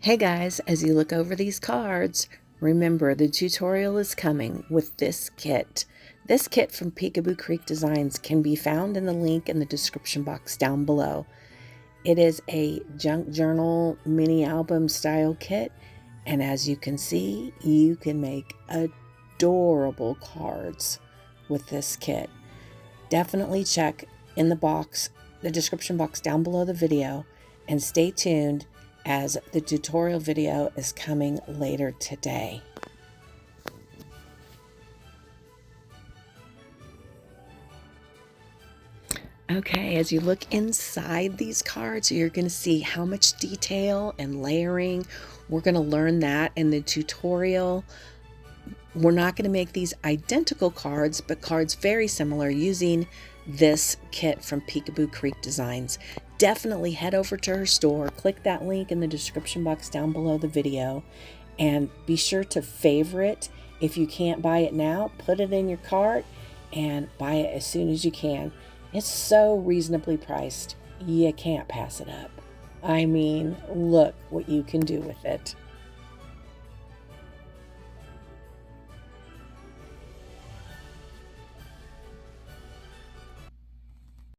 Hey guys, as you look over these cards, remember the tutorial is coming with this kit. This kit from Peekaboo Creek Designs can be found in the link in the description box down below. It is a junk journal mini album style kit, and as you can see, you can make adorable cards with this kit. Definitely check in the description box down below the video, and stay tuned as the tutorial video is coming later today. Okay, as you look inside these cards, you're going to see how much detail and layering. We're going to learn that in the tutorial. We're not going to make these identical cards, but cards very similar using this kit from Peekaboo Creek Designs. Definitely head over to her store, click that link in the description box down below the video, and be sure to favorite. If you can't buy it now, put it in your cart and buy it as soon as you can. It's so reasonably priced, you can't pass it up. I mean, look what you can do with it.